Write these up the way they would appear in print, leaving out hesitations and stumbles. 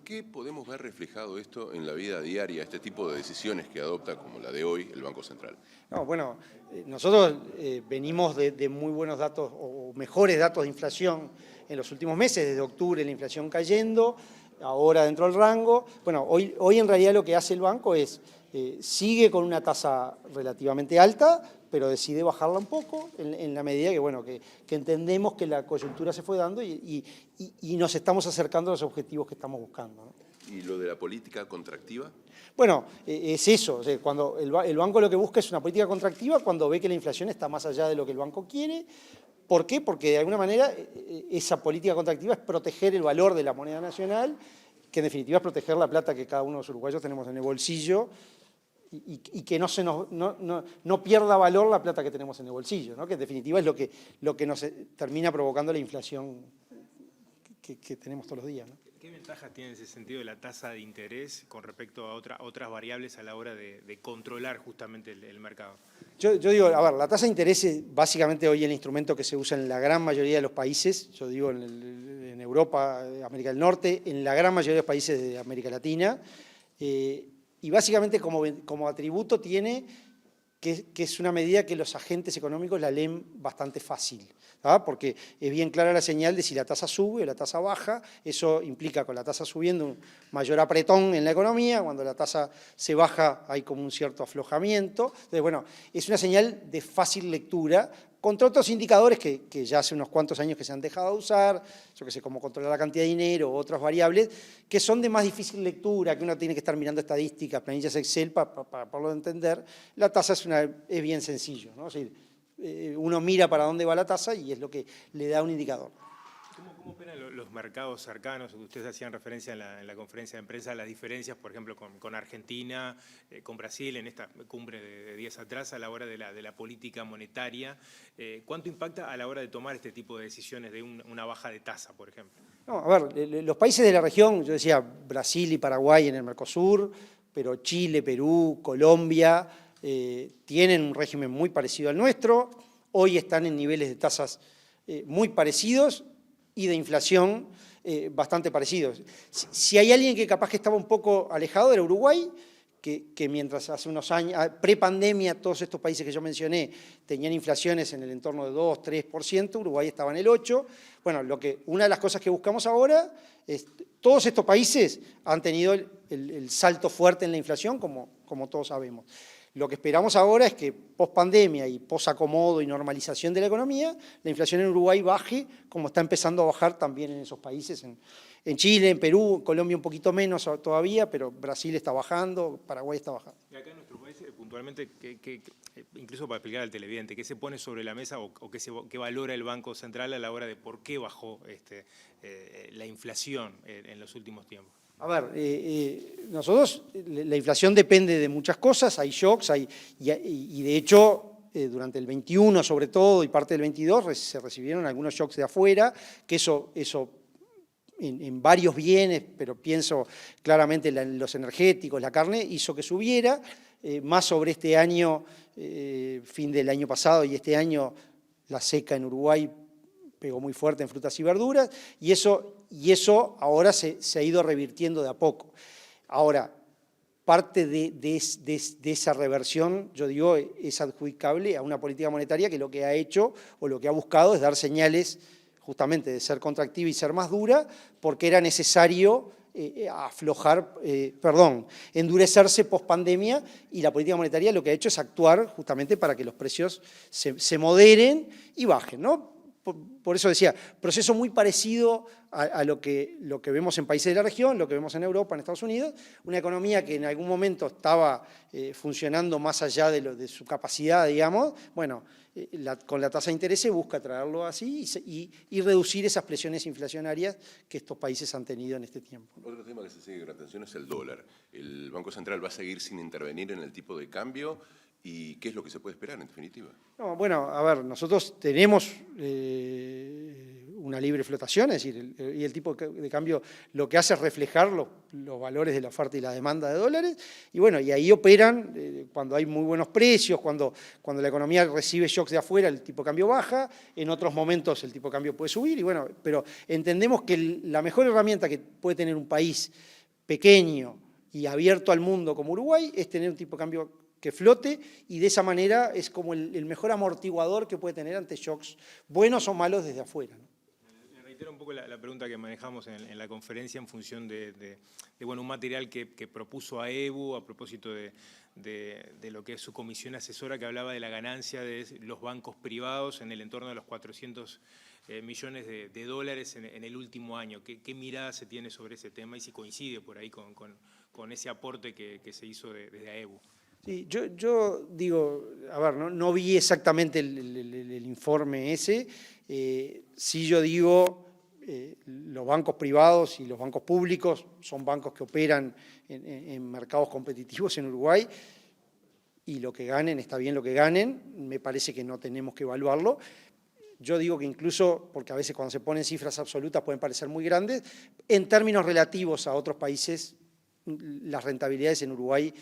qué podemos ver reflejado esto en la vida diaria, este tipo de decisiones que adopta, como la de hoy, el Banco Central? No, bueno, nosotros venimos de muy buenos datos o mejores datos de inflación en los últimos meses, desde octubre la inflación cayendo, ahora dentro del rango. Bueno, hoy en realidad lo que hace el banco es, sigue con una tasa relativamente alta, pero decide bajarla un poco en la medida que, bueno, que entendemos que la coyuntura se fue dando y nos estamos acercando a los objetivos que estamos buscando, ¿no? ¿Y lo de la política contractiva? Bueno, es eso, o sea, cuando el banco lo que busca es una política contractiva cuando ve que la inflación está más allá de lo que el banco quiere. ¿Por qué? Porque de alguna manera esa política contractiva es proteger el valor de la moneda nacional, que en definitiva es proteger la plata que cada uno de los uruguayos tenemos en el bolsillo y que no pierda valor la plata que tenemos en el bolsillo, ¿no? Que en definitiva es lo que nos termina provocando la inflación que tenemos todos los días, ¿no? ¿Qué ventajas tiene en ese sentido la tasa de interés con respecto a otras variables a la hora de controlar justamente el mercado? Yo digo, a ver, la tasa de interés es básicamente hoy el instrumento que se usa en la gran mayoría de los países, yo digo en Europa, América del Norte, en la gran mayoría de los países de América Latina, y básicamente como atributo tiene que es una medida que los agentes económicos la leen bastante fácil, ¿tá? Porque es bien clara la señal de si la tasa sube o la tasa baja. Eso implica con la tasa subiendo un mayor apretón en la economía, cuando la tasa se baja hay como un cierto aflojamiento. Entonces, bueno, es una señal de fácil lectura contra otros indicadores que ya hace unos cuantos años que se han dejado de usar, yo qué sé, como controlar la cantidad de dinero, otras variables, que son de más difícil lectura, que uno tiene que estar mirando estadísticas, planillas Excel para poderlo entender. La tasa es bien sencillo, ¿no? Es decir, uno mira para dónde va la tasa y es lo que le da un indicador. ¿Cómo operan los mercados cercanos? Ustedes hacían referencia en la conferencia de prensa a las diferencias, por ejemplo, con Argentina, con Brasil, en esta cumbre de días atrás, a la hora de la política monetaria. ¿Cuánto impacta a la hora de tomar este tipo de decisiones de una baja de tasa, por ejemplo? No, a ver, los países de la región, yo decía Brasil y Paraguay en el Mercosur, pero Chile, Perú, Colombia, tienen un régimen muy parecido al nuestro. Hoy están en niveles de tasas muy parecidos y de inflación bastante parecidos. Si hay alguien que capaz que estaba un poco alejado era Uruguay, que mientras hace unos años, pre-pandemia, todos estos países que yo mencioné tenían inflaciones en el entorno de 2–3%, Uruguay estaba en el 8%. Bueno, una de las cosas que buscamos ahora es, todos estos países han tenido el salto fuerte en la inflación, como todos sabemos. Lo que esperamos ahora es que post-pandemia y post-acomodo y normalización de la economía, la inflación en Uruguay baje, como está empezando a bajar también en esos países, en Chile, en Perú, Colombia un poquito menos todavía, pero Brasil está bajando, Paraguay está bajando. Y acá en nuestro país, puntualmente, incluso para explicar al televidente, ¿qué se pone sobre la mesa o qué valora el Banco Central a la hora de por qué bajó la inflación en los últimos tiempos? A ver, nosotros, la inflación depende de muchas cosas, hay shocks, y de hecho, durante el 21 sobre todo y parte del 22 se recibieron algunos shocks de afuera, que eso en varios bienes, pero pienso claramente en los energéticos, la carne, hizo que subiera, más sobre este año, fin del año pasado y este año, la seca en Uruguay pegó muy fuerte en frutas y verduras, y eso ahora se ha ido revirtiendo de a poco. Ahora, parte de esa reversión, yo digo, es adjudicable a una política monetaria que lo que ha hecho o lo que ha buscado es dar señales justamente de ser contractiva y ser más dura, porque era necesario endurecerse post-pandemia, y la política monetaria lo que ha hecho es actuar justamente para que los precios se moderen y bajen, ¿no? Por eso decía, proceso muy parecido a lo que vemos en países de la región, lo que vemos en Europa, en Estados Unidos, una economía que en algún momento estaba funcionando más allá de su capacidad, digamos, bueno, con la tasa de interés se busca traerlo así y reducir esas presiones inflacionarias que estos países han tenido en este tiempo. Otro tema que se sigue con atención es el dólar. ¿El Banco Central va a seguir sin intervenir en el tipo de cambio? ¿Y qué es lo que se puede esperar, en definitiva? No, bueno, a ver, nosotros tenemos una libre flotación, es decir, y el tipo de cambio lo que hace es reflejar los valores de la oferta y la demanda de dólares, y bueno, y ahí operan cuando hay muy buenos precios, cuando la economía recibe shocks de afuera, el tipo de cambio baja, en otros momentos el tipo de cambio puede subir, y bueno, pero entendemos que la mejor herramienta que puede tener un país pequeño y abierto al mundo como Uruguay es tener un tipo de cambio que flote, y de esa manera es como el mejor amortiguador que puede tener ante shocks buenos o malos desde afuera, ¿no? Reitero un poco la pregunta que manejamos en la conferencia en función de bueno, un material que propuso AEBU a propósito de lo que es su comisión asesora, que hablaba de la ganancia de los bancos privados en el entorno de los 400 millones de dólares en el último año. ¿Qué mirada se tiene sobre ese tema y si coincide por ahí con ese aporte que se hizo desde AEBU? Sí, yo digo, a ver, no vi exactamente el informe ese, sí yo digo, los bancos privados y los bancos públicos son bancos que operan en mercados competitivos en Uruguay, y lo que ganen, está bien lo que ganen, me parece que no tenemos que evaluarlo. Yo digo que incluso, porque a veces cuando se ponen cifras absolutas pueden parecer muy grandes, en términos relativos a otros países, las rentabilidades en Uruguay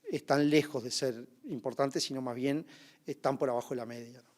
están lejos de ser importantes, sino más bien están por abajo de la media, ¿no?